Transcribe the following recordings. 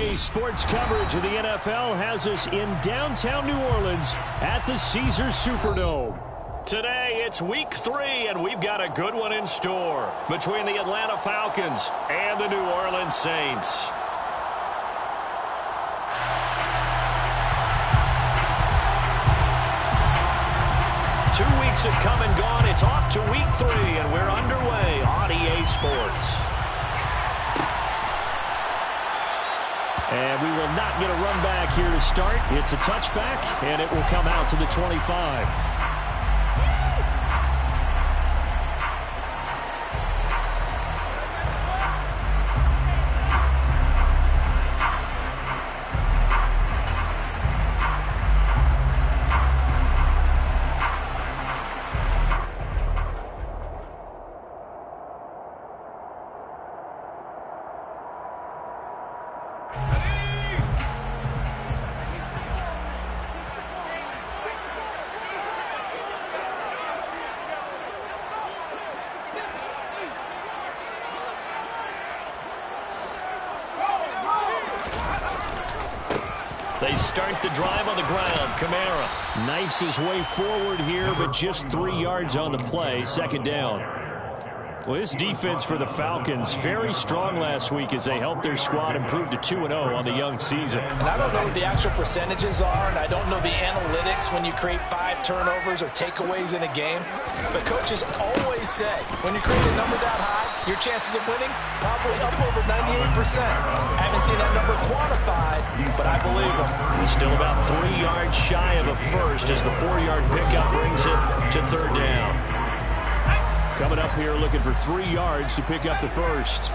Today's sports coverage of the NFL has us in downtown New Orleans at the Caesars Superdome. Today, it's week 3, and we've got a good one in store between the Atlanta Falcons and the New Orleans Saints. Two weeks have come and gone. It's off to week 3, and we're underway on EA Sports. And we will not get a run back here to start. It's a touchback, and it will come out to the 25. They start the drive on the ground. Kamara knifes his way forward here, but just 3 yards on the play. Second down. Well, this defense for the Falcons, very strong last week as they helped their squad improve to 2-0 on the young season. And I don't know what the actual percentages are, and I don't know the analytics when you create 5 turnovers or takeaways in a game. But coaches always say, when you create a number that high, your chances of winning probably up over 98%. I haven't seen that number quantified, but I believe them. He's still about 3 yards shy of a first as the 4-yard pickup brings it to third down. Coming up here looking for 3 yards to pick up the first.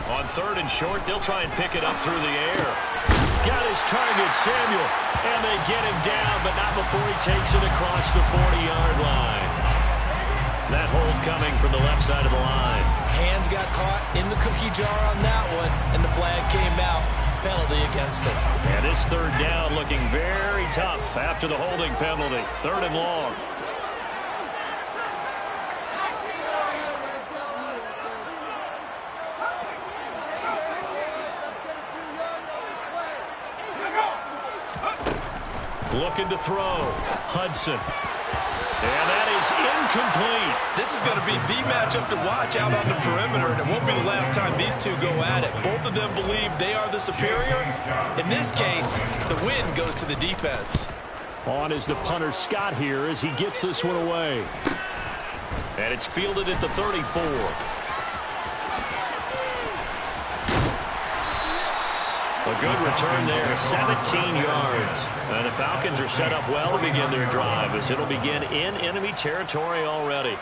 On third and short, they'll try and pick it up through the air. Got his target, Samuel, and they get him down, but not before he takes it across the 40-yard line. That hold coming from the left side of the line. Hands got caught in the cookie jar on that one, and the flag came out. Penalty against him. And this third down looking very tough after the holding penalty. Third and long. Looking to throw. Hudson. And that is incomplete. This is going to be the matchup to watch out on the perimeter, and it won't be the last time these two go at it. Both of them believe they are the superior. In this case, the win goes to the defense. On is the punter Scott here as he gets this one away. And it's fielded at the 34. A good return there, 17 yards. And the Falcons are set up well to begin their drive as it'll begin in enemy territory already.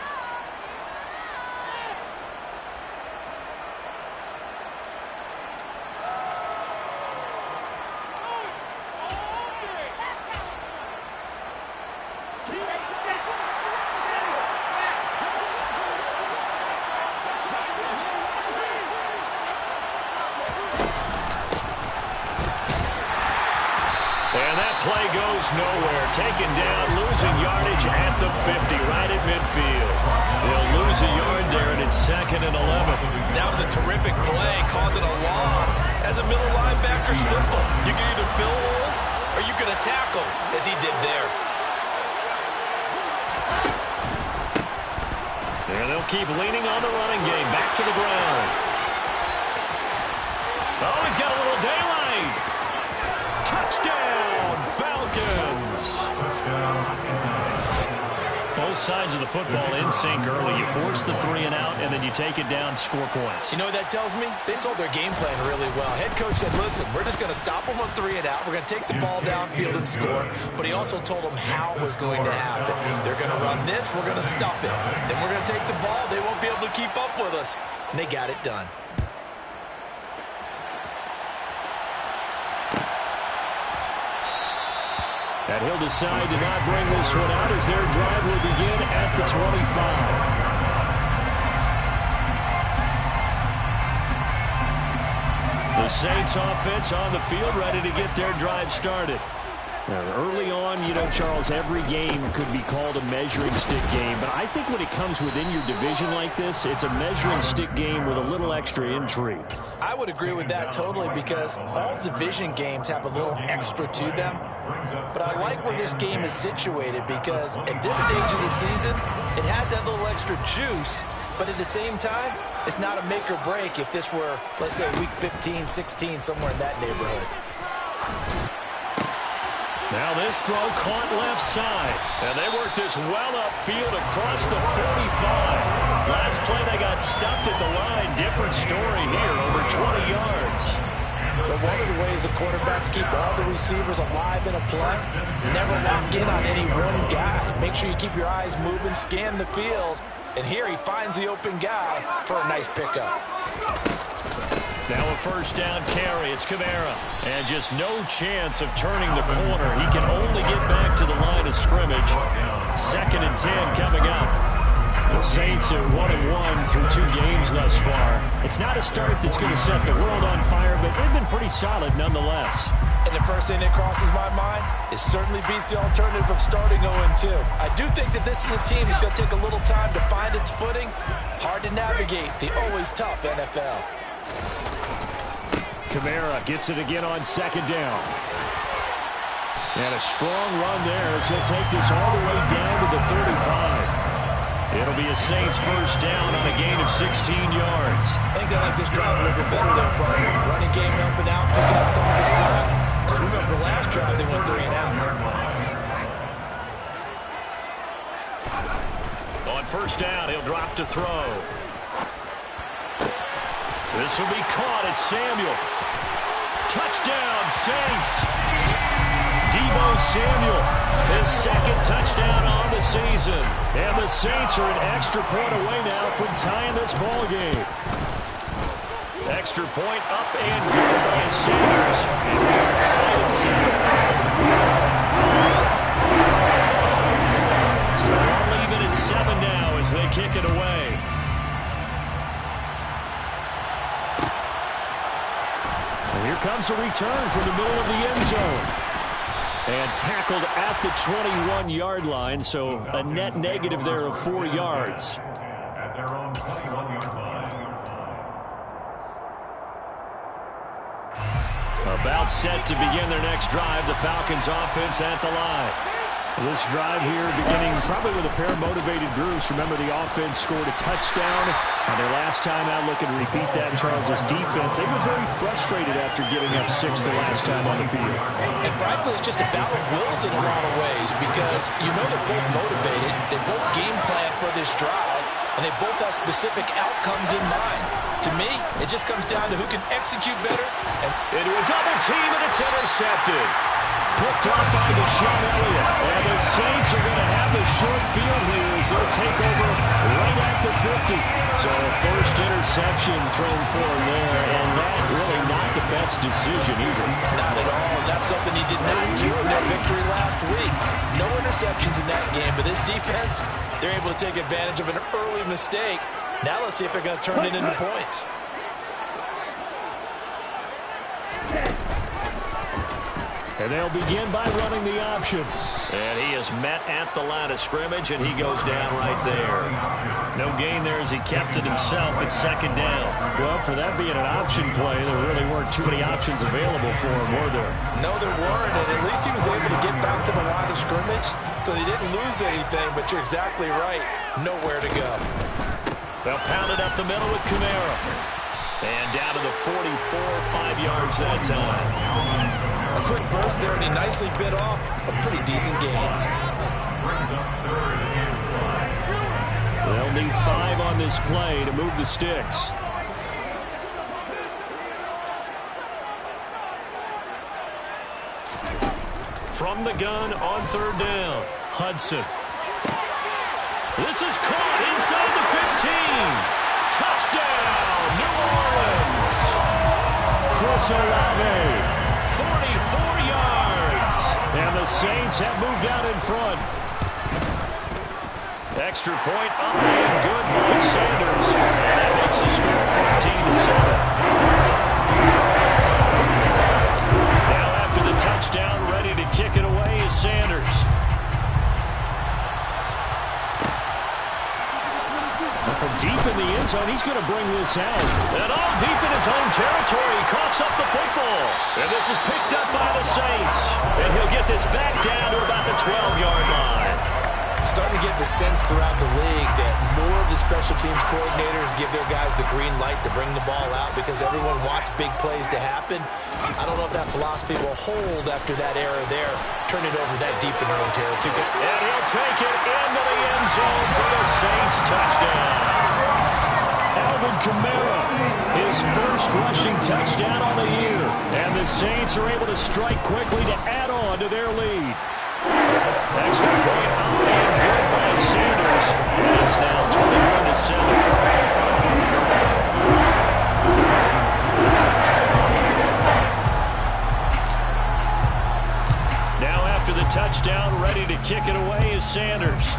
Play goes nowhere. Taken down, losing yardage at the 50, right at midfield. They'll lose a yard there, and it's 2nd and 11. That was a terrific play, causing a loss. As a middle linebacker, simple. You can either fill holes or you can attack them, as he did there. And they'll keep leaning on the running game. Back to the ground. Oh, he's got a little daylight. Touchdown, Falcons. Both sides of the football in sync early. You force the 3 and out, and then you take it down, score points. You know what that tells me? They sold their game plan really well. Head coach said, listen, we're just going to stop them on 3 and out. We're going to take the ball downfield and score. But he also told them how it was going to happen. They're going to run this. We're going to stuff it. Then we're going to take the ball. They won't be able to keep up with us. And they got it done. And he'll decide to not bring this one out as their drive will begin at the 25. The Saints offense on the field ready to get their drive started. Early on, Charles, every game could be called a measuring stick game. But I think when it comes within your division like this, it's a measuring stick game with a little extra intrigue. I would agree with that totally because all division games have a little extra to them. But I like where this game is situated because at this stage of the season, it has that little extra juice. But at the same time, it's not a make or break if this were, let's say, week 15, 16, somewhere in that neighborhood. Now this throw caught left side. And they work this well upfield across the 45. Last play they got stuffed at the line. Different story here, over 20 yards. But one of the ways the quarterbacks keep all the receivers alive in a play, never lock in on any one guy. Make sure you keep your eyes moving, scan the field. And here he finds the open guy for a nice pickup. Now a first down carry. It's Kamara. And just no chance of turning the corner. He can only get back to the line of scrimmage. 2nd and 10 coming up. The Saints are 1-1 through 2 games thus far. It's not a start that's going to set the world on fire, but they've been pretty solid nonetheless. And the first thing that crosses my mind, it certainly beats the alternative of starting 0-2. I do think that this is a team that's going to take a little time to find its footing. Hard to navigate the always tough NFL. Kamara gets it again on 2nd down. And a strong run there as he'll take this all the way down to the 35. It'll be a Saints first down on a gain of 16 yards. I think they like this drive a little bit better than front. Running game helping out, picking up some of the slack. Because remember, the last drive they went 3 and out. On first down, he'll drop to throw. This will be caught. It's Samuel. Touchdown, Saints. Deebo Samuel, his 2nd touchdown on the season. And the Saints are an extra point away now from tying this ball game. Extra point up and good by Sanders. And we are tied at 7. So we're leaving at 7 now as they kick it away. And here comes a return from the middle of the end zone. And tackled at the 21-yard line, so a net negative there of 4 yards. At their own 21-yard line. About set to begin their next drive, the Falcons offense at the line. This drive here beginning probably with a pair of motivated groups. Remember, the offense scored a touchdown on their last time out. Looking to repeat that. Charles' defense, they were very frustrated after giving up 6 the last time on the field. And frankly, it's just a battle of wills in a lot of ways because they're both motivated. They both game plan for this drive, and they both have specific outcomes in mind. To me, it just comes down to who can execute better. And into a double team, and it's intercepted. Picked off by Deshaun Elliott. And the Saints are going to have the short field here as they'll take over right at the 50. So first interception thrown for him there, and that really not the best decision either. Not at all. That's something he did not do in their victory last week. No interceptions in that game, but this defense, they're able to take advantage of an early mistake. Now let's see if they're going to turn it into points. And they'll begin by running the option. And he is met at the line of scrimmage, and he goes down right there. No gain there as he kept it himself at 2nd down. Well, for that being an option play, there really weren't too many options available for him, were there? No, there weren't, and at least he was able to get back to the line of scrimmage, so he didn't lose anything, but you're exactly right. Nowhere to go. They'll pound it up the middle with Kamara. And down to the 44, 5 yards that time. A quick burst there, and he nicely bit off a pretty decent gain. They'll need 5 on this play to move the sticks. From the gun on 3rd down, Hudson. This is caught inside the 15. Touchdown, New Orleans. Chris Olave. 44 yards. And the Saints have moved out in front. Extra point up and good by Sanders. And that makes the score 14-7. Now after the touchdown, ready to kick it away end zone. He's going to bring this out. And all deep in his own territory. He coughs up the football. And this is picked up by the Saints. And he'll get this back down to about the 12-yard line. Starting to get the sense throughout the league that more of the special teams coordinators give their guys the green light to bring the ball out because everyone wants big plays to happen. I don't know if that philosophy will hold after that error there. Turn it over that deep in their own territory. And he'll take it into the end zone for the Saints touchdown. Alvin Kamara, his first rushing touchdown on the year. And the Saints are able to strike quickly to add on to their lead. Extra point and good by Sanders. And it's now 21-7. Now after the touchdown, ready to kick it away is Sanders.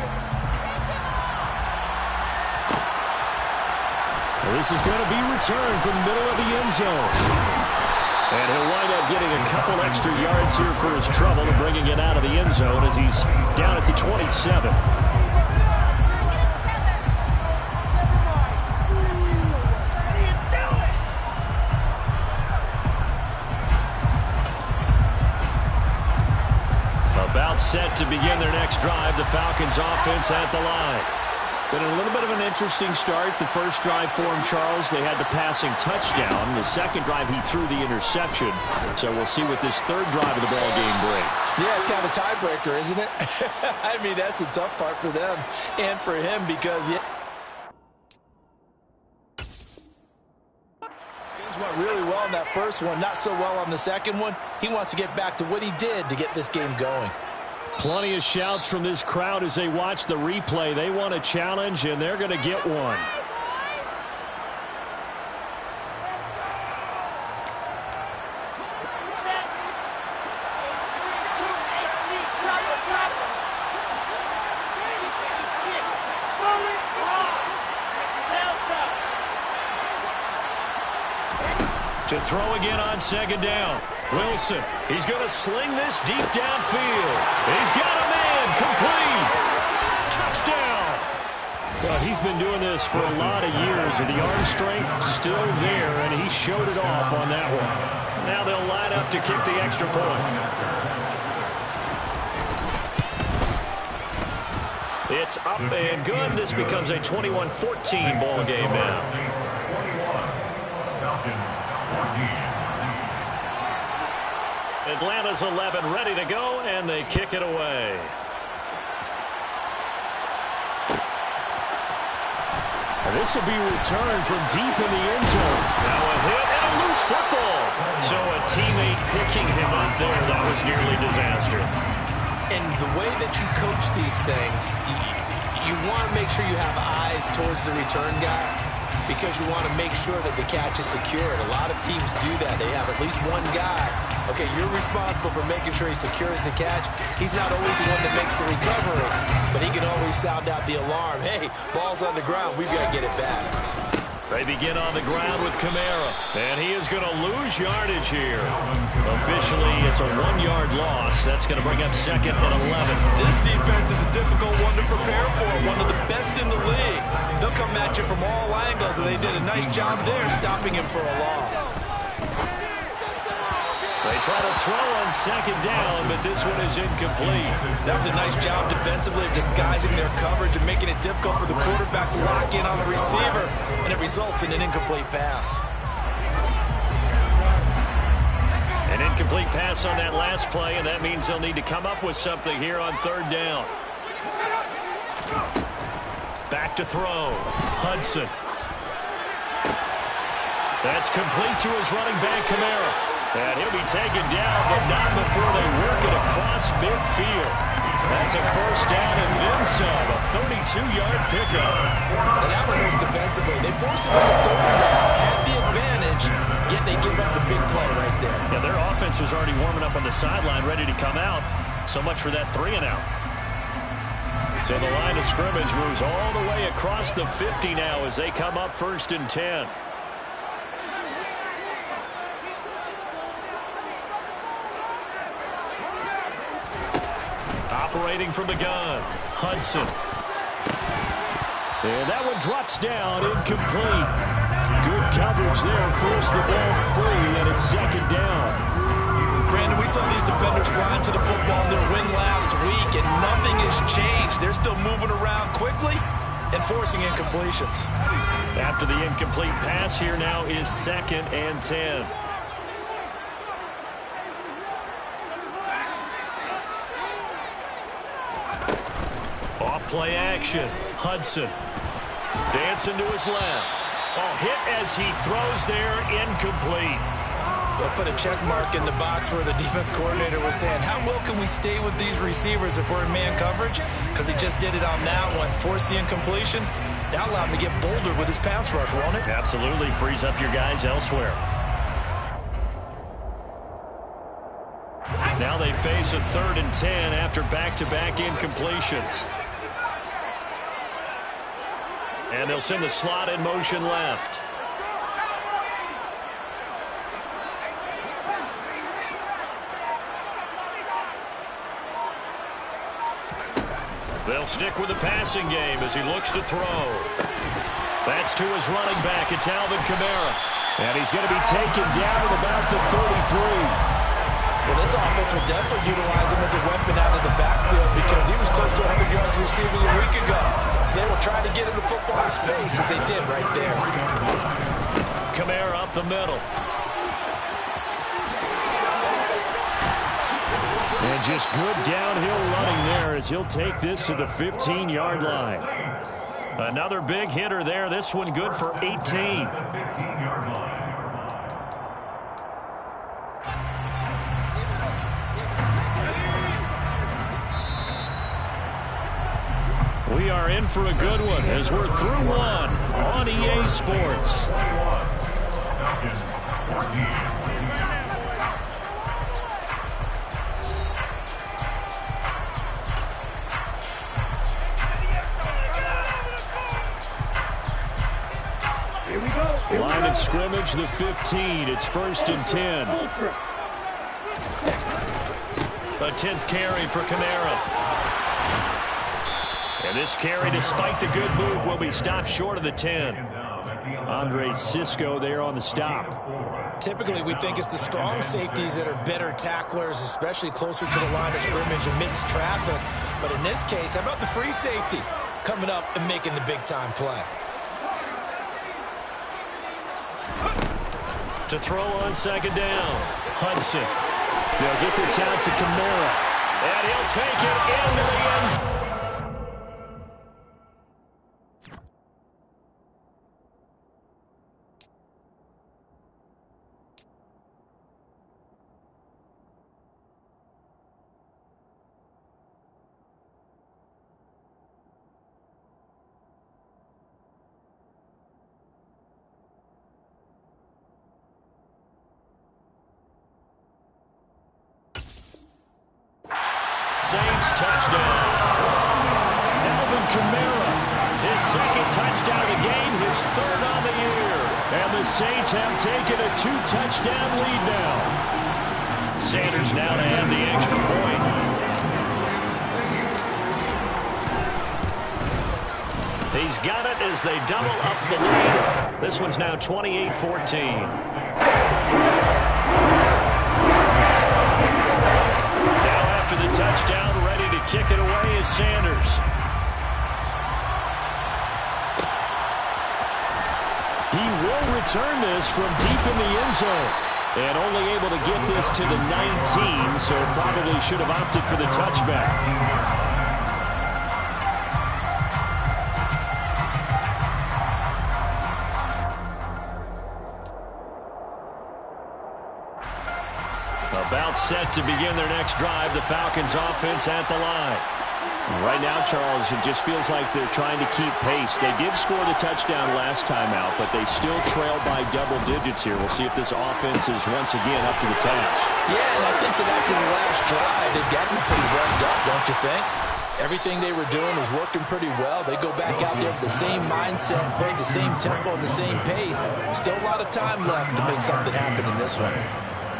Well, this is going to be returned from the middle of the end zone. And he'll wind up getting a couple extra yards here for his trouble and bringing it out of the end zone as he's down at the 27. About set to begin their next drive, the Falcons offense at the line. Been a little bit of an interesting start. The first drive for him, Charles, they had the passing touchdown. The second drive, he threw the interception. So we'll see what this third drive of the ball game brings. Yeah, it's kind of a tiebreaker, isn't it? I mean, that's the tough part for them and for him because things went really well in that first one, not so well on the second one. He wants to get back to what he did to get this game going. Plenty of shouts from this crowd as they watch the replay. They want a challenge, and they're going to get one. To throw again on second down. Wilson, he's going to sling this deep downfield. He's got a man, complete. Touchdown. Well, he's been doing this for a lot of years, and the arm strength still there, and he showed it off on that one. Now they'll line up to kick the extra point. It's up and good. This becomes a 21-14 ball game now. Atlanta's 11 ready to go, and they kick it away. And this will be returned from deep in the end zone. Now a hit and a loose football. So a teammate picking him up there, that was nearly disaster. And the way that you coach these things, you want to make sure you have eyes towards the return guy, because you want to make sure that the catch is secured. A lot of teams do that. They have at least one guy. Okay, you're responsible for making sure he secures the catch. He's not always the one that makes the recovery, but he can always sound out the alarm. Hey, ball's on the ground. We've got to get it back. They begin on the ground with Kamara, and he is going to lose yardage here. Officially, it's a 1-yard loss. That's going to bring up second and 11. This defense is a difficult one to prepare for, one of the best in the league. They'll come at you from all angles, and they did a nice job there stopping him for a loss. They try to throw on second down, but this one is incomplete. That was a nice job defensively of disguising their coverage and making it difficult for the quarterback to lock in on the receiver, and it results in an incomplete pass. An incomplete pass on that last play, and that means they'll need to come up with something here on third down. Back to throw. Hudson. That's complete to his running back, Kamara. And he'll be taken down, but not before they work it across midfield. That's a first down and then some, a 32-yard pickup. And that one was defensively. They forced him into third down, had the advantage, yet they give up the big play right there. Yeah, their offense was already warming up on the sideline, ready to come out. So much for that 3-and-out. So the line of scrimmage moves all the way across the 50 now as they come up 1st and 10. Operating from the gun, Hudson. And that one drops down, incomplete. Good coverage there, forced the ball free, and it's second down. Brandon, we saw these defenders flying to the football in their win last week, and nothing has changed. They're still moving around quickly and forcing incompletions. After the incomplete pass, here now is 2nd and 10. Off play action. Hudson. Dancing to his left. Oh, hit as he throws there, incomplete. They'll put a check mark in the box where the defense coordinator was saying, how well can we stay with these receivers if we're in man coverage? Because he just did it on that one. Force the incompletion. That allowed him to get bolder with his pass rush, won't it? Absolutely. Frees up your guys elsewhere. Now they face a 3rd and 10 after back-to-back incompletions. And they'll send the slot in motion left. They'll stick with the passing game as he looks to throw. That's to his running back. It's Alvin Kamara. And he's going to be taken down at about the 33. Well, this offense will definitely utilize him as a weapon out of the backfield because he was close to 100 yards receiving a week ago. So they will try to get him the football in space as they did right there. Kamara up the middle. And just good downhill running there as he'll take this to the 15-yard line. Another big hitter there. This one good for 18. 15-yard line. We are in for a good one as we're through one on EA Sports. 21. Falcons 14. Line of scrimmage, the 15. It's 1st and 10. A 10th carry for Kamara. And this carry, despite the good move, will be stopped short of the 10. Andre Cisco there on the stop. Typically, we think it's the strong safeties that are better tacklers, especially closer to the line of scrimmage amidst traffic. But in this case, how about the free safety coming up and making the big-time play? To throw on 2nd down. Hudson. They'll get this out to Kamara. And he'll take it into the end zone. Saints touchdown. Alvin Kamara, his 2nd touchdown of the game, his 3rd on the year. And the Saints have taken a 2-touchdown lead now. Sanders now to add the extra point. He's got it as they double up the lead. This one's now 28-14. After the touchdown, ready to kick it away is Sanders. He will return this from deep in the end zone. And only able to get this to the 19, so probably should have opted for the touchback. About set to begin their next drive. The Falcons offense at the line. Right now, Charles, it just feels like they're trying to keep pace. They did score the touchdown last time out, but they still trail by double digits here. We'll see if this offense is once again up to the task. Yeah, and I think that after the last drive, they've gotten pretty revved up, don't you think? Everything they were doing was working pretty well. They go back out there with the same mindset, play the same tempo and the same pace. Still a lot of time left to make something happen in this one.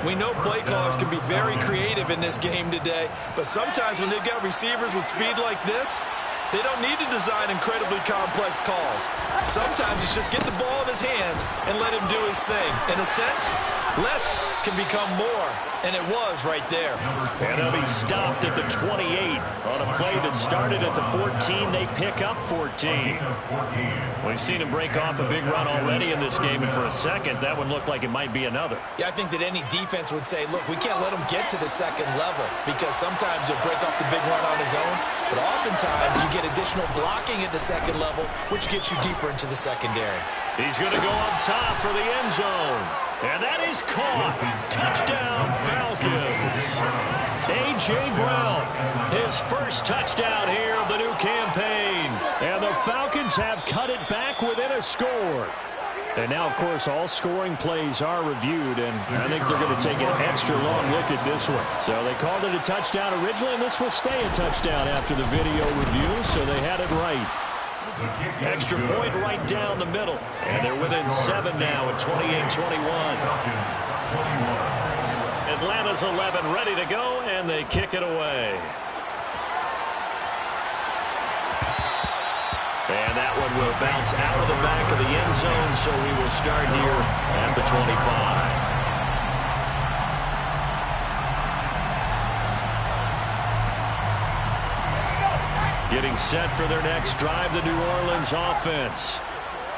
We know play callers can be very creative in this game today, but sometimes when they've got receivers with speed like this, They don't need to design incredibly complex calls. Sometimes it's just get the ball in his hands and let him do his thing. In a sense, less can become more, and it was right there. And they'll be stopped at the 28 on a play that started at the 14. They pick up 14. We've seen him break off a big run already in this game, and for a second, that one looked like it might be another. Yeah, I think that any defense would say, look, we can't let him get to the second level because sometimes he'll break off the big run on his own, but oftentimes you get additional blocking at the second level, which gets you deeper into the secondary. He's going to go up top for the end zone. And that is caught. Touchdown, Falcons. A.J. Brown, his first touchdown here of the new campaign. And the Falcons have cut it back within a score. And now, of course, all scoring plays are reviewed, and I think they're going to take an extra long look at this one. So they called it a touchdown originally, and this will stay a touchdown after the video review, so they had it right. Extra point right down the middle. And they're within 7 now at 28-21. Atlanta's 11 ready to go, and they kick it away. And that one will bounce out of the back of the end zone, so we will start here at the 25. Getting set for their next drive, the New Orleans offense.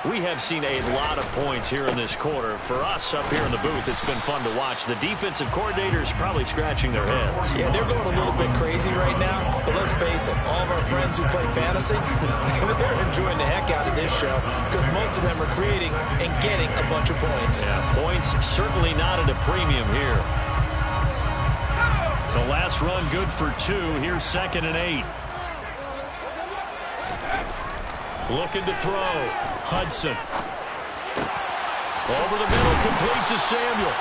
We have seen a lot of points here in this quarter. For us up here in the booth, it's been fun to watch. The defensive coordinators probably scratching their heads. Yeah, they're going a little bit crazy right now, but let's face it, all of our friends who play fantasy, they're enjoying the heck out of this show because most of them are creating and getting a bunch of points. Yeah, points certainly not at a premium here. The last run good for 2. Here's 2nd and 8. Looking to throw. Hudson. Over the middle, complete to Samuel.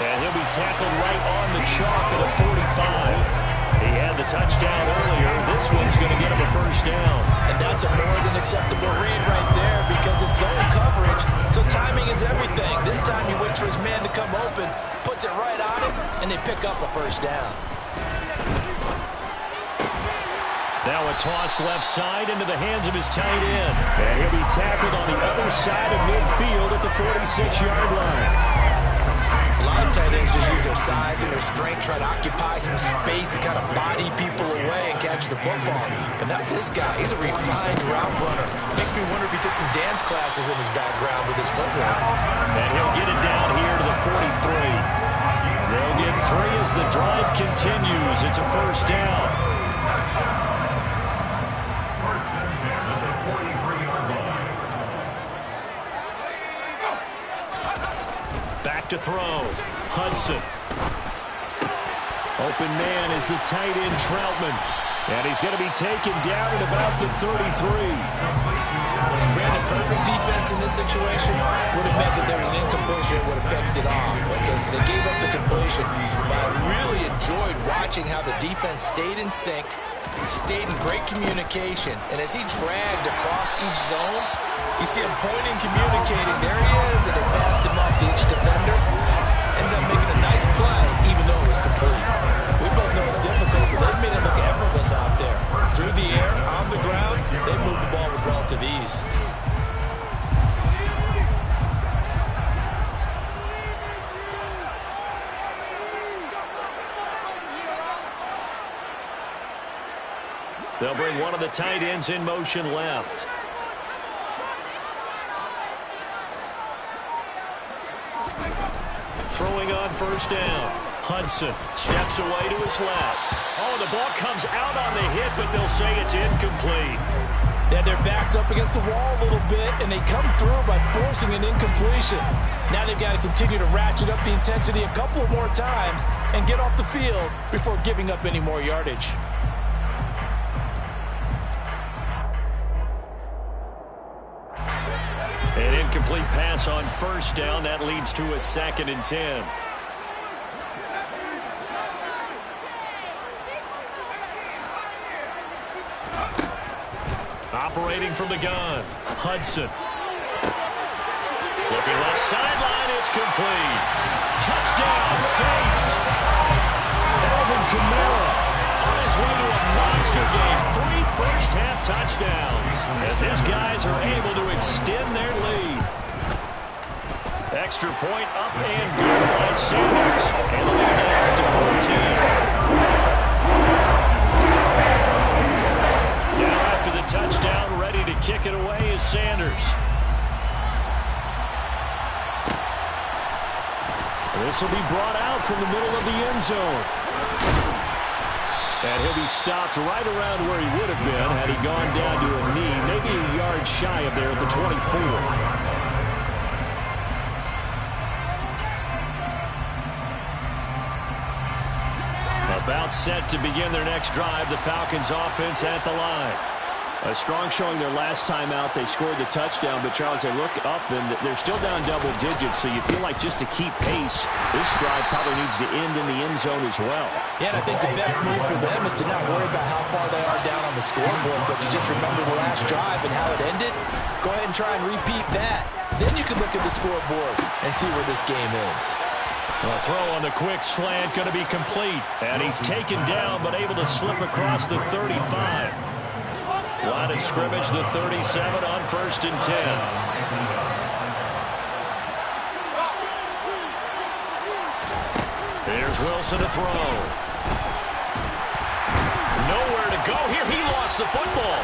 And he'll be tackled right on the chalk at the 45. He had the touchdown earlier. This one's going to get him a first down. And that's a more than acceptable read right there because it's zone coverage, so timing is everything. This time he waits for his man to come open, puts it right on him, and they pick up a first down. Now a toss left side into the hands of his tight end. And he'll be tackled on the other side of midfield at the 46-yard line. A lot of tight ends just use their size and their strength, try to occupy some space and kind of body people away and catch the football. But not this guy. He's a refined route runner. Makes me wonder if he took some dance classes in his background with his footwork. And he'll get it down here to the 43. They'll get 3 as the drive continues. It's a first down. To throw. Hudson. Open man is the tight end Troutman. And he's going to be taken down at about the 33. Brandon, perfect defense in this situation would have meant that there was an incompletion and would have picked it off. Okay, so they gave up the completion. But I really enjoyed watching how the defense stayed in sync, stayed in great communication, and as he dragged across each zone, you see him pointing, communicating. There he is, and it passed him up to each defender. Ended up making a nice play, even though it was complete. We both know it's difficult, but they made it look effortless out there. Through the air, on the ground, they moved the ball with relative ease. They'll bring one of the tight ends in motion left. Throwing on first down. Hudson steps away to his left. Oh, the ball comes out on the hit, but they'll say it's incomplete. They had their backs up against the wall a little bit, and they come through by forcing an incompletion. Now they've got to continue to ratchet up the intensity a couple more times and get off the field before giving up any more yardage. An incomplete pass on first down. That leads to a 2nd and 10. Operating from the gun. Hudson. Looking left sideline. It's complete. Touchdown, Saints. Alvin Kamara on his way to a monster game. first half touchdowns as his guys are able to extend their lead. Extra point up and good by Sanders. And the lead now to 14. Now after the touchdown, ready to kick it away is Sanders. This will be brought out from the middle of the end zone. And he'll be stopped right around where he would have been had he gone down to a knee, maybe a yard shy of there at the 24. About set to begin their next drive, the Falcons offense at the line. A strong showing their last time out. They scored the touchdown, but Charles, they look up and they're still down double digits, so you feel like just to keep pace, this drive probably needs to end in the end zone as well. Yeah, and I think the best move for them is to not worry about how far they are down on the scoreboard, but to just remember the last drive and how it ended. Go ahead and try and repeat that. Then you can look at the scoreboard and see where this game is. A throw on the quick slant going to be complete. And he's taken down but able to slip across the 35. Line of scrimmage, the 37 on 1st and 10. Here's Wilson to throw. Nowhere to go here. He lost the football.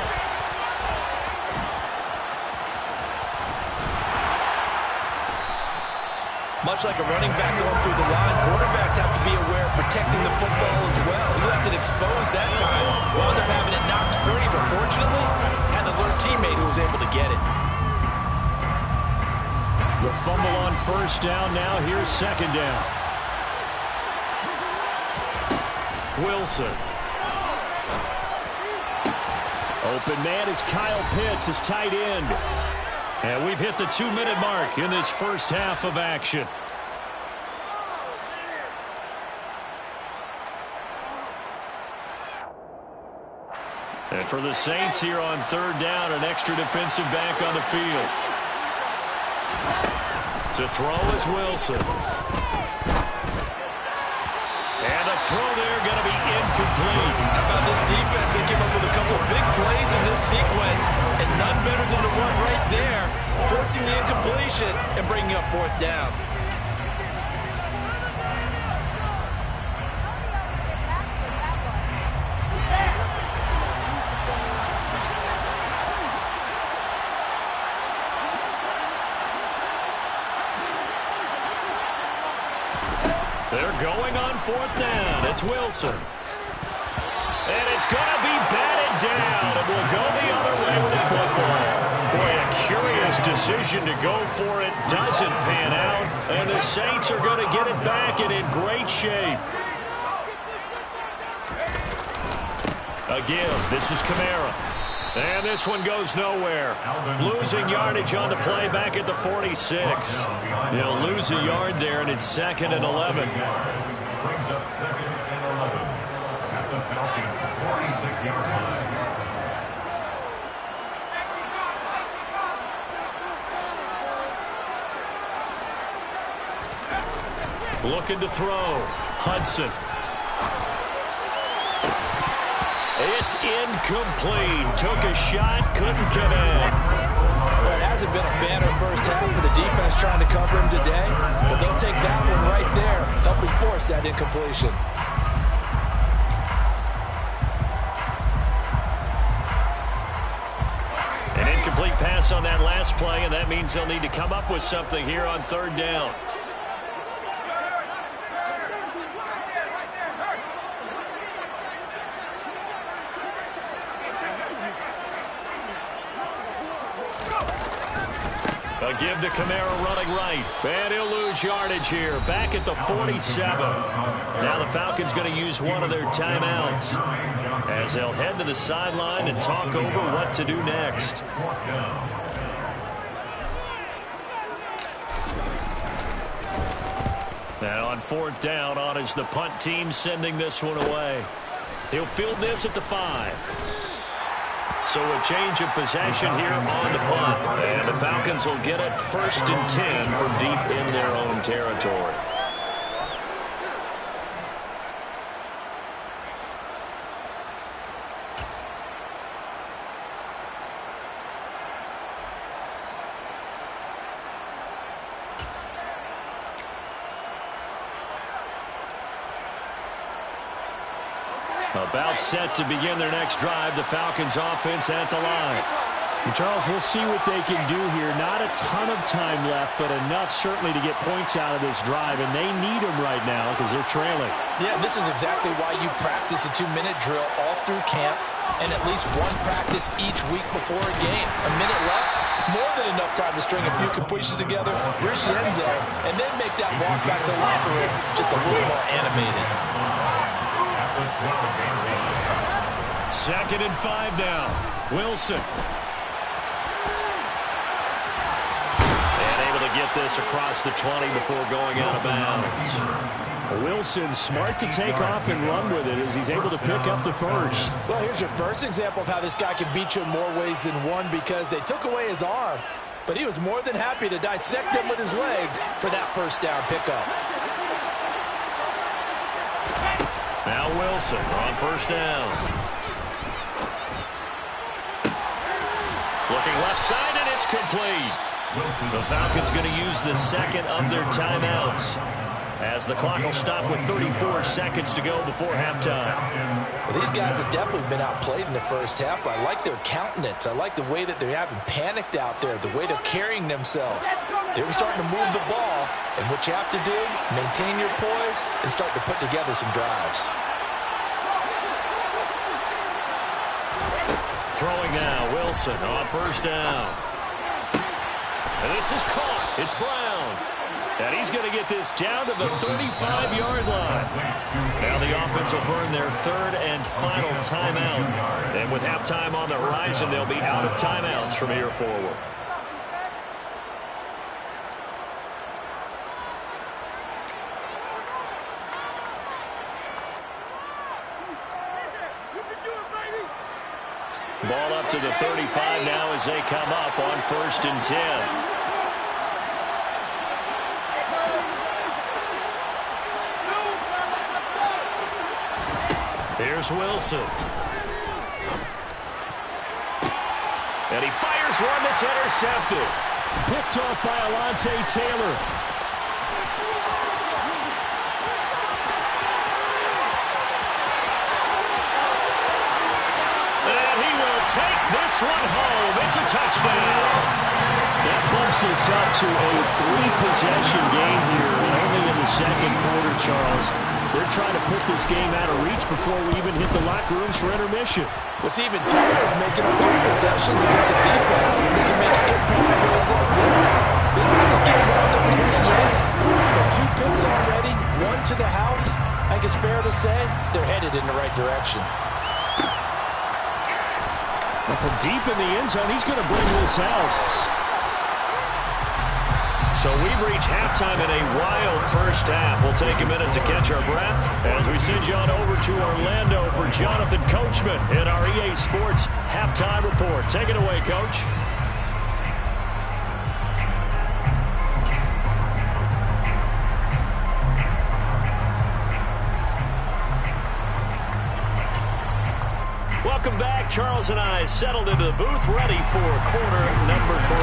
Much like a running back going through the line, quarterbacks have to be aware of protecting the football as well. He left it exposed that time. Wound up having it knocked free, but fortunately, had an alert teammate who was able to get it. The fumble on first down. Now here's second down. Wilson. Open man is Kyle Pitts, his tight end. And we've hit the 2-minute mark in this first half of action. And for the Saints here on third down, an extra defensive back on the field. To throw is Wilson. And the throw there going to be incomplete. How about this defense? They came up with a couple of big plays in this sequence, and none better than the one right there, forcing the incompletion and bringing up fourth down. They're going on fourth down. It's Wilson. And it's going to be batted down. And will go the other way with the football. Boy, a curious decision to go for it. Doesn't pan out. And the Saints are going to get it back and in great shape. Again, this is Kamara. And this one goes nowhere. Losing yardage on the play back at the 46. They'll lose a yard there, and it's 2nd and 11. Brings up 2nd and 11 at the Falcons' 46-yard line. Looking to throw. Hudson. It's incomplete. Took a shot, couldn't connect. Well, it hasn't been a banner first half for the defense trying to cover him today, but they'll take that one right there, helping force that incompletion. An incomplete pass on that last play, and that means they'll need to come up with something here on third down. A give to Kamara running right. And he'll lose yardage here. Back at the 47. Now the Falcons going to use one of their timeouts as they'll head to the sideline and talk over what to do next. Now on fourth down, on is the punt team sending this one away. He'll field this at the 5. So a change of possession here on the punt. And the Falcons will get it 1st and 10 from deep in their own territory. About set to begin their next drive. The Falcons offense at the line. And Charles, we'll see what they can do here. Not a ton of time left, but enough certainly to get points out of this drive, and they need them right now because they're trailing. Yeah, this is exactly why you practice a 2-minute drill all through camp and at least one practice each week before a game. A minute left, more than enough time to string a few completions together, reach the end zone, and then make that walk back to the locker room just a little more animated. 2nd and 5 now. Wilson. To get this across the 20 before going out of bounds. Wilson smart to take off and run with it as he's able to pick up the first. Well, here's your first example of how this guy can beat you in more ways than one, because they took away his arm, but he was more than happy to dissect them with his legs for that first down pickup. Now Wilson on first down. Looking left side, and it's complete. The Falcons going to use the second of their timeouts as the clock will stop with 34 seconds to go before halftime. Well, these guys have definitely been outplayed in the first half, but I like their countenance. I like the way that they haven't panicked out there, the way they're carrying themselves. They were starting to move the ball, and what you have to do, maintain your poise and start to put together some drives. Throwing now, Wilson on first down. And this is caught. It's Brown. And he's going to get this down to the 35-yard line. Now the offense will burn their 3rd and final timeout. And with halftime on the horizon, they'll be out of timeouts from here forward. Ball up to the 35 now as they come up on 1st and 10. Here's Wilson. And he fires one that's intercepted. Picked off by Alontae Taylor. Take this one home. It's a touchdown. That bumps us up to a 3-possession game here, and only in the 2nd quarter, Charles. They're trying to put this game out of reach before we even hit the locker rooms for intermission. What's even tougher is making up 3 possessions against a defense that can make impact plays like this. They don't have this game wrapped up quite yet, but 2 picks already, 1 to the house. I think it's fair to say they're headed in the right direction. Well, from deep in the end zone, he's going to bring this out. So we've reached halftime in a wild first half. We'll take a minute to catch our breath as we send you on over to Orlando for Jonathan Coachman in our EA Sports Halftime Report. Take it away, Coach. Welcome back. Charles and I settled into the booth, ready for quarter number 3.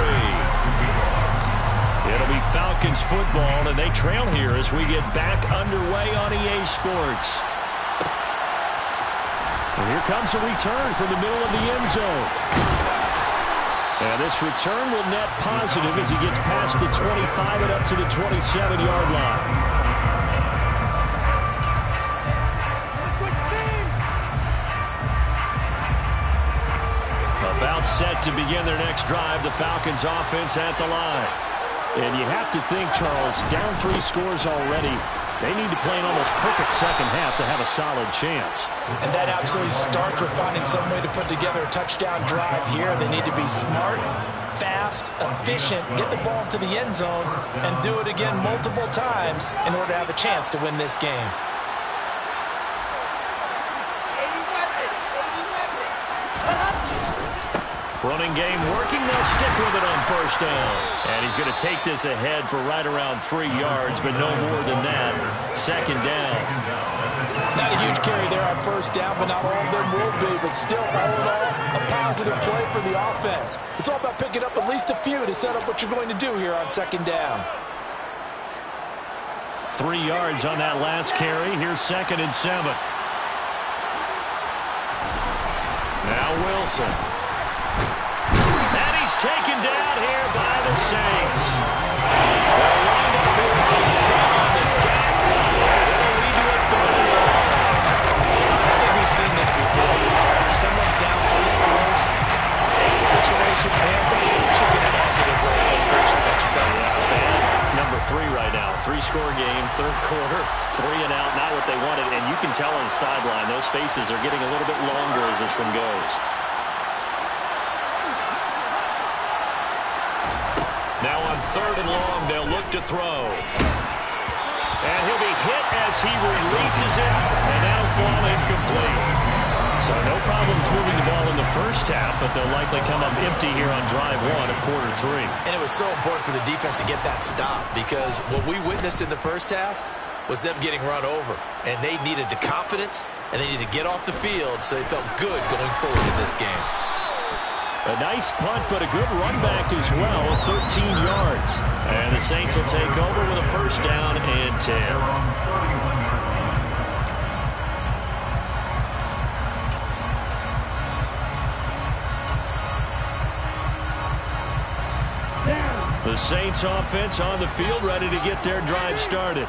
It'll be Falcons football, and they trail here as we get back underway on EA Sports. And here comes a return from the middle of the end zone. And this return will net positive as he gets past the 25 and up to the 27-yard line. About set to begin their next drive, the Falcons offense at the line. And you have to think, Charles, down 3 scores already. They need to play an almost perfect second half to have a solid chance. And that absolutely starts with finding some way to put together a touchdown drive here. They need to be smart, fast, efficient, get the ball to the end zone, and do it again multiple times in order to have a chance to win this game. Running game working. They'll stick with it on first down. And he's going to take this ahead for right around 3 yards, but no more than that. 2nd down. Not a huge carry there on first down, but not all of them will be. But still, all in all, a positive play for the offense. It's all about picking up at least a few to set up what you're going to do here on 2nd down. 3 yards on that last carry. Here's 2nd and 7. Now Wilson. And he's taken down here by the Saints. They'll wind up losing 10 on the sack. It'll lead to a third and long. I think we've seen this before. Someone's down 3 scores. In situations, she's going to add to their growing frustration, don't you think? And number 3 right now. 3-score game, third quarter, 3 and out, not what they wanted. And you can tell on the sideline, those faces are getting a little bit longer as this one goes. Now on third and long, they'll look to throw. And he'll be hit as he releases it, and that'll fall incomplete. So no problems moving the ball in the first half, but they'll likely come up empty here on drive 1 of quarter 3. And it was so important for the defense to get that stop, because what we witnessed in the first half was them getting run over. And they needed the confidence, and they needed to get off the field so they felt good going forward in this game. A nice punt, but a good run back as well, 13 yards. And the Saints will take over with a first down and 10. The Saints offense on the field, ready to get their drive started.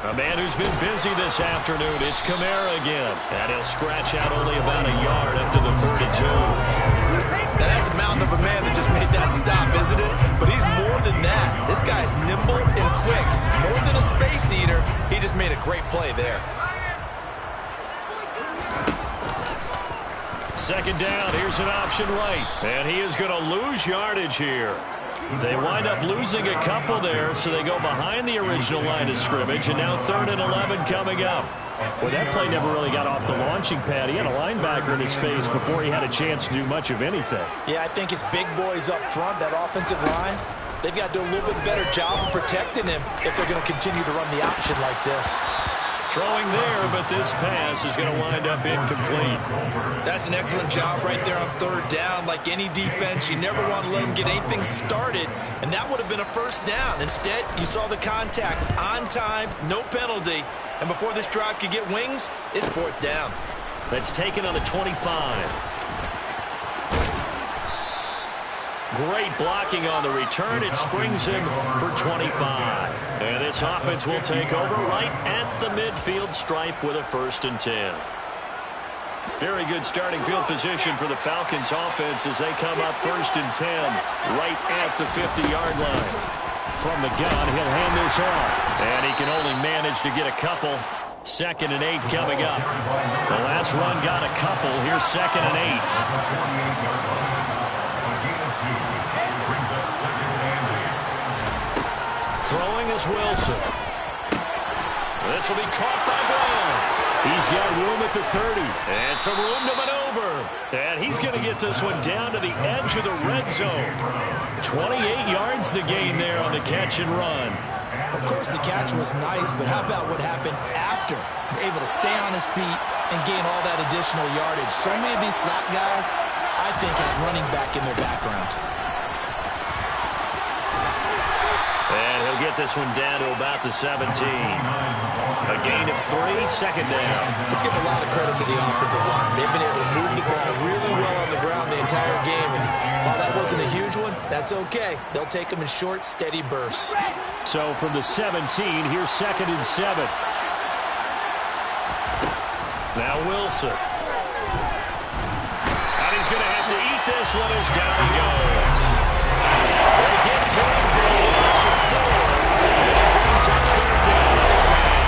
A man who's been busy this afternoon, it's Kamara again. And he'll scratch out only about a yard up to the 32. Now that's a mountain of a man that just made that stop, isn't it? But he's more than that. This guy's nimble and quick. More than a space eater, he just made a great play there. Second down, here's an option right. And he is going to lose yardage here. They wind up losing a couple there, so they go behind the original line of scrimmage, and now 3rd and 11 coming up. Well, that play never really got off the launching pad. He had a linebacker in his face before he had a chance to do much of anything. Yeah, I think it's big boys up front, that offensive line. They've got to do a little bit better job of protecting him if they're going to continue to run the option like this. Throwing there, but this pass is going to wind up incomplete. That's an excellent job right there on 3rd down. Like any defense, you never want to let them get anything started, and that would have been a first down. Instead, you saw the contact on time, no penalty, and before this drive could get wings, it's 4th down. That's taken on the 25. Great blocking on the return. It springs him for 25. And this offense will take over right at the midfield stripe with a 1st and 10. Very good starting field position for the Falcons offense as they come up 1st and 10 right at the 50-yard line. From the gun, he'll hand this off. And he can only manage to get a couple. 2nd and 8 coming up. The last run got a couple. Here's 2nd and 8. Throwing is Wilson. This will be caught by Brown. He's got room at the 30. And some room to maneuver. And he's going to get this one down to the edge of the red zone. 28 yards the gain there on the catch and run. Of course, the catch was nice, but how about what happened after? Able to stay on his feet and gain all that additional yardage. So many of these slot guys, I think, have running back in their background. And he'll get this one down to about the 17. A gain of 3, 2nd down. Let's give a lot of credit to the offensive line. They've been able to move the ball really well on the ground the entire game. And while that wasn't a huge one, that's okay. They'll take them in short, steady bursts. So from the 17, here's 2nd and 7. Now Wilson. And he's going to have to eat this one as down he goes. They get to him for a loss of 4. And he brings up 3rd down on the sack.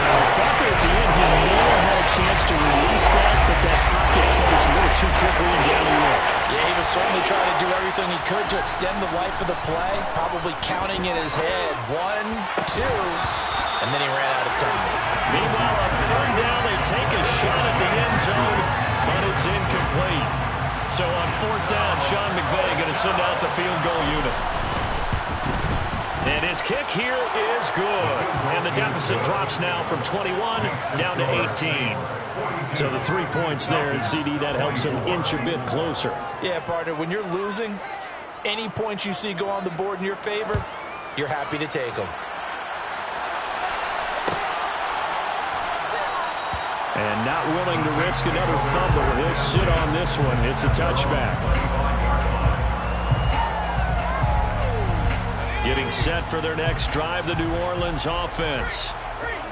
I thought that at the end he may have had a chance to release that, but that pocket closed a little too quickly and down he went. Yeah, he was certainly trying to do everything he could to extend the life of the play, probably counting in his head 1, 2, and then he ran out of time. Meanwhile, on 3rd down, they take a shot at the end zone, but it's incomplete. So on 4th down, Sean McVay going to send out the field goal unit. And his kick here is good. And the deficit drops now from 21 down to 18. So the 3 points there, and CD, that helps him inch a bit closer. Yeah, partner, when you're losing, any points you see go on the board in your favor, you're happy to take them. And not willing to risk another fumble. He'll sit on this one. It's a touchback. Getting set for their next drive, the New Orleans offense.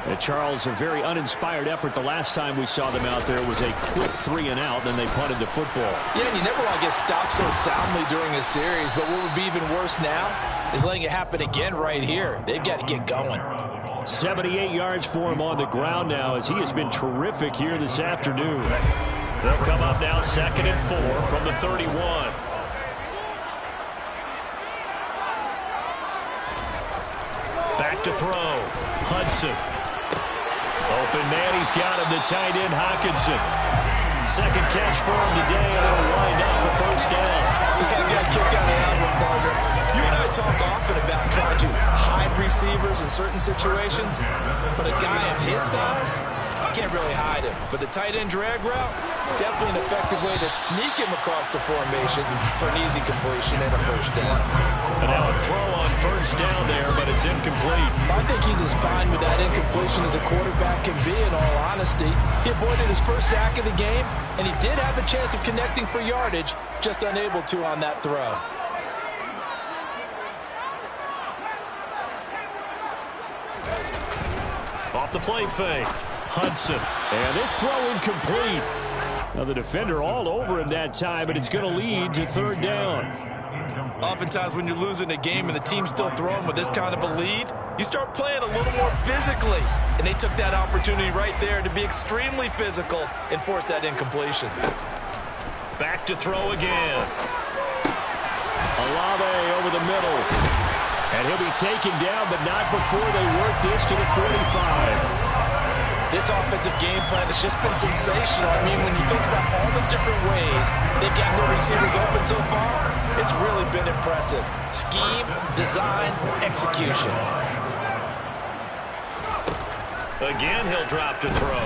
And Charles, a very uninspired effort the last time we saw them out there was a quick 3-and-out, then they punted the football. Yeah, and you never want to get stopped so soundly during a series, but what would be even worse now is letting it happen again right here. They've got to get going. 78 yards for him on the ground now as he has been terrific here this afternoon. They'll come up now 2nd and 4 from the 31. Back to throw. Hudson. Open man, he's got him, the tight end Hockenson. Second catch for him today, and it'll wind up a first down. You got a kick out of that one, partner. You and I talk often about trying to hide receivers in certain situations, but a guy of his size, you can't really hide him. But the tight end drag route, definitely an effective way to sneak him across the formation for an easy completion and a first down. And now a throw on first down there, but it's incomplete. I think he's as fine with that incompletion as a quarterback can be, in all honesty. He avoided his first sack of the game, and he did have a chance of connecting for yardage, just unable to on that throw. Off the play fake. Hudson. And this throw incomplete. Now the defender all over him that time, but it's going to lead to third down. Oftentimes when you're losing a game and the team's still throwing with this kind of a lead, you start playing a little more physically. And they took that opportunity right there to be extremely physical and force that incompletion. Back to throw again. Olave over the middle. And he'll be taken down, but not before they work this to the 45. This offensive game plan has just been sensational. I mean, when you think about all the different ways they've got their receivers open so far, it's really been impressive. Scheme, design, execution. Again, he'll drop to throw.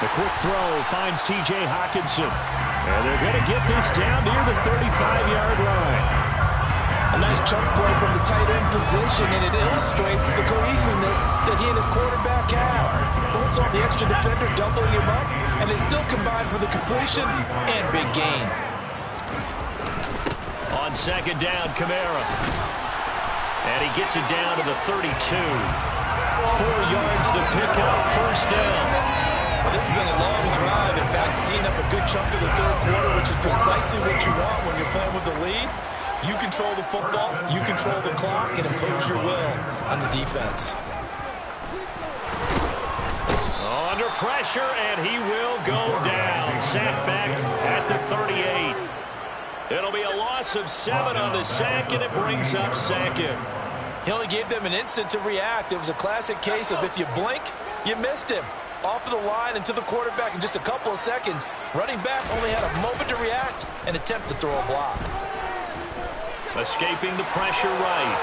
The quick throw finds T.J. Hockenson. And they're going to get this down near the 35-yard line. A nice chunk play from the tight end position, and it illustrates the cohesiveness that he and his quarterback have. Both saw the extra defender doubling him up, and they still combined for the completion and big gain. On second down, Kamara. And he gets it down to the 32. 4 yards to pick up, first down. Well, this has been a long drive. In fact, seeing up a good chunk of the third quarter, which is precisely what you want when you're playing with the lead. You control the football, you control the clock, and impose your will on the defense. Under pressure, and he will go down. Sack back at the 38. It'll be a loss of 7 on the sack, and it brings up second. He only gave them an instant to react. It was a classic case of if you blink, you missed him. Off of the line and to the quarterback in just a couple of seconds. Running back only had a moment to react and attempt to throw a block. Escaping the pressure right.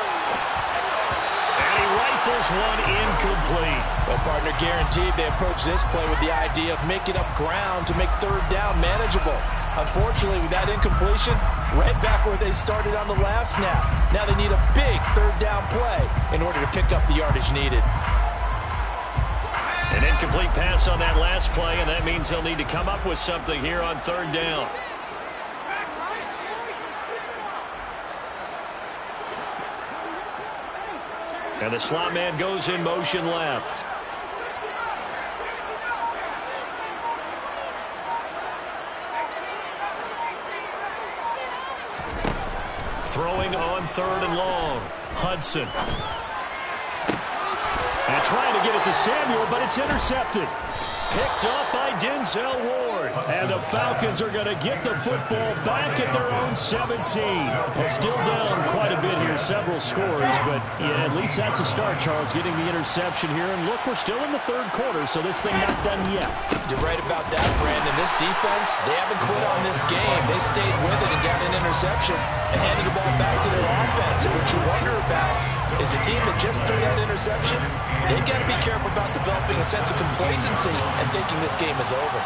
And he rifles one incomplete. Well, partner, guaranteed they approach this play with the idea of making up ground to make third down manageable. Unfortunately, with that incompletion, right back where they started on the last snap. Now they need a big third down play in order to pick up the yardage needed. An incomplete pass on that last play, and that means they'll need to come up with something here on third down. And the slot man goes in motion left. Throwing on third and long. Hudson. And trying to get it to Samuel, but it's intercepted. Picked up by Denzel Ward. And the Falcons are going to get the football back at their own 17. Well, still down quite a bit here, several scores, but yeah, at least that's a start, Charles, getting the interception here. And look, we're still in the third quarter, so this thing not done yet. You're right about that, Brandon. This defense, they haven't quit on this game. They stayed with it and got an interception and handed the ball back to their offense. And what you wonder about is the team that just threw that interception, they've got to be careful about developing a sense of complacency and thinking this game is over.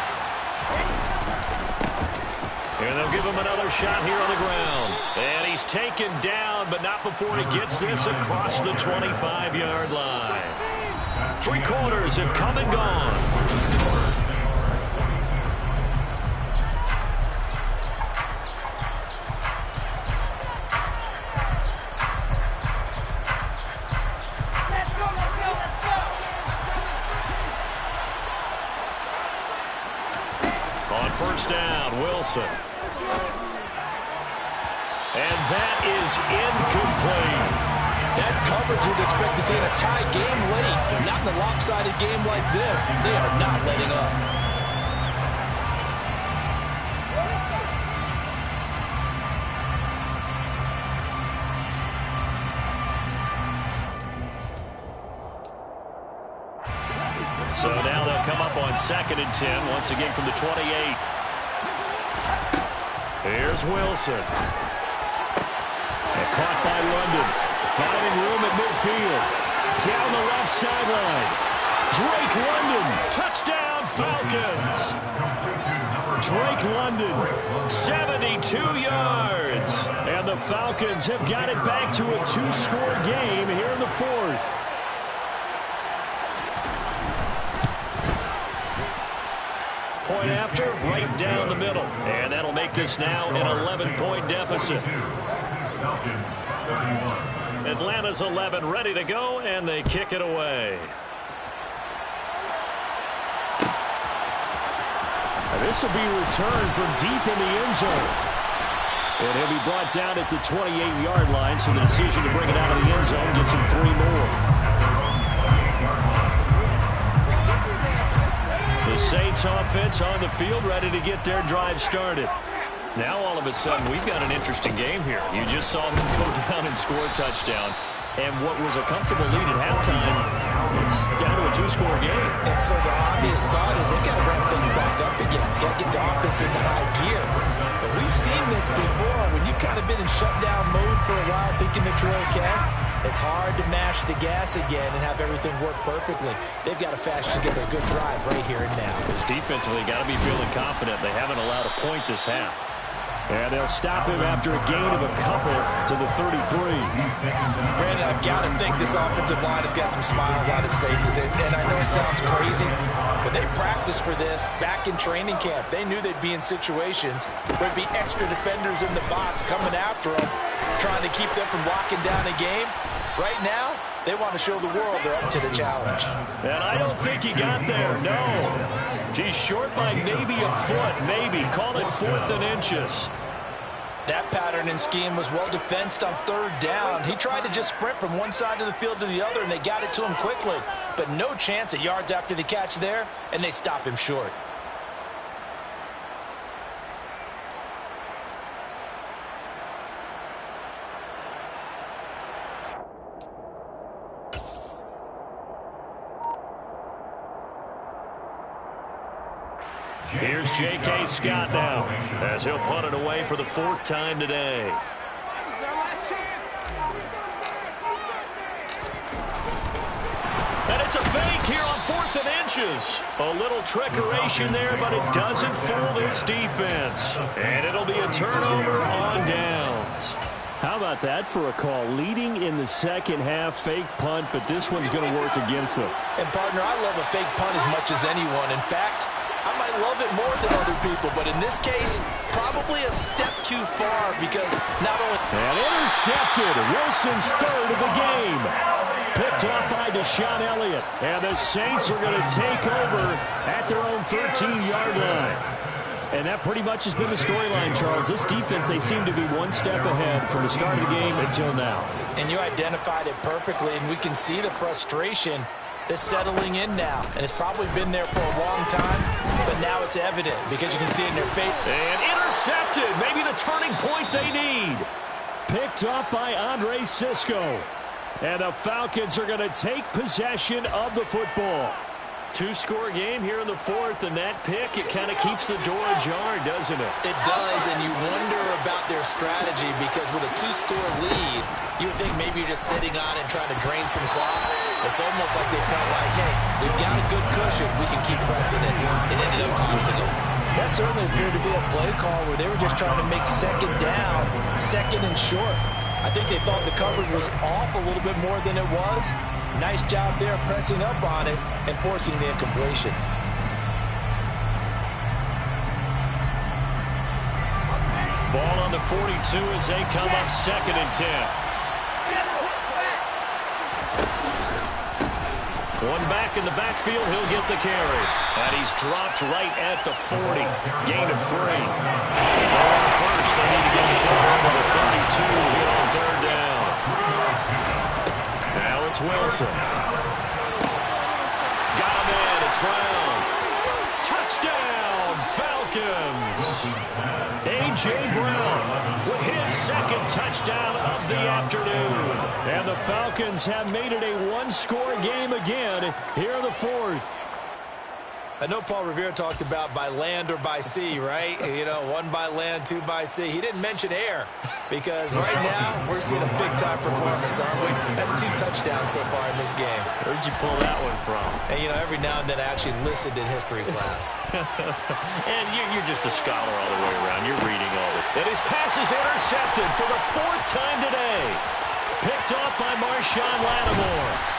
And they'll give him another shot here on the ground. And he's taken down, but not before he gets this across the 25-yard line. Three quarters have come and gone. On first down, Wilson. And that is incomplete. That's coverage you'd expect to see in a tie game late. Not in a lopsided game like this. They are not letting up. So now they'll come up on 2nd and 10, once again from the 28. Here's Wilson. And caught by London. Finding room at midfield. Down the left sideline. Drake London. Touchdown, Falcons. Drake London, 72 yards. And the Falcons have got it back to a 2-score game here in the 4th. Point after, right down the middle. And that'll make this now an 11-point deficit. Atlanta's 11 ready to go, and they kick it away. This will be returned from deep in the end zone. And he'll be brought down at the 28-yard line, so the decision to bring it out of the end zone gets him 3 more. The Saints offense on the field, ready to get their drive started. Now all of a sudden we've got an interesting game here. You just saw them go down and score a touchdown. And what was a comfortable lead at halftime, it's down to a 2-score game. And so the obvious thought is they've got to ramp things back up again. Got to get the offense into high gear. But we've seen this before. When you've kind of been in shutdown mode for a while thinking that you're okay, it's hard to mash the gas again and have everything work perfectly. They've got to fashion together a good drive right here and now. Defensively, got to be feeling confident. They haven't allowed a point this half. And they'll stop him after a gain of a couple to the 33. Brandon, I've got to think this offensive line has got some smiles on its faces. And I know it sounds crazy, but they practiced for this back in training camp. They knew they'd be in situations where there'd be extra defenders in the box coming after them, trying to keep them from locking down a game. Right now, they want to show the world they're up to the challenge. And I don't think he got there, no. He's short by maybe a foot, maybe. Call it 4th and inches. That pattern and scheme was well defensed on 3rd down. He tried to just sprint from one side of the field to the other, and they got it to him quickly. But no chance at yards after the catch there, and they stop him short. Here's J.K. Scott now, as he'll punt it away for the 4th time today. And it's a fake here on 4th and inches. A little trickeration there, but it doesn't fool this defense. And it'll be a turnover on downs. How about that for a call? Leading in the second half, fake punt, but this one's going to work against them. And, partner, I love a fake punt as much as anyone. In fact, I might love it more than other people, but in this case, probably a step too far because not only... And intercepted. Wilson's 3rd of the game. Picked up by Deshaun Elliott. And the Saints are going to take over at their own 13-yard line. And that pretty much has been the storyline, Charles. This defense, they seem to be one step ahead from the start of the game until now. And you identified it perfectly, and we can see the frustration that's settling in now. And it's probably been there for a long time, but now it's evident because you can see it in their face. And intercepted. Maybe the turning point they need. Picked up by Andre Cisco. And the Falcons are going to take possession of the football. 2-score game here in the 4th, and that pick, it kind of keeps the door ajar, doesn't it? It does, and you wonder about their strategy because with a 2-score lead, you would think maybe you're just sitting on it and trying to drain some clock. It's almost like they felt like, hey, we've got a good cushion. We can keep pressing it. It ended up costing them. That certainly appeared to be a play call where they were just trying to make 2nd down, 2nd and short. I think they thought the coverage was off a little bit more than it was. Nice job there pressing up on it and forcing the incompletion. Ball on the 42 as they come up 2nd and 10. One back in the backfield, he'll get the carry. And he's dropped right at the 40. Gain of 3. They're on first. They need to get the football to the 32 here on 3rd down. Now it's Wilson. Got him in. It's Brown. Touchdown, Falcons. A.J. Brown with his 2nd touchdown of the afternoon. And the Falcons have made it a one-score game again here in the 4th. I know Paul Revere talked about by land or by sea, right? You know, 1 by land, 2 by sea. He didn't mention air because right now we're seeing a big-time performance, aren't we? That's 2 touchdowns so far in this game. Where'd you pull that one from? And, you know, every now and then I actually listened in history class. And you're just a scholar all the way around. You're reading all of it. And his pass is intercepted for the 4th time today. Picked off by Marshawn Lattimore.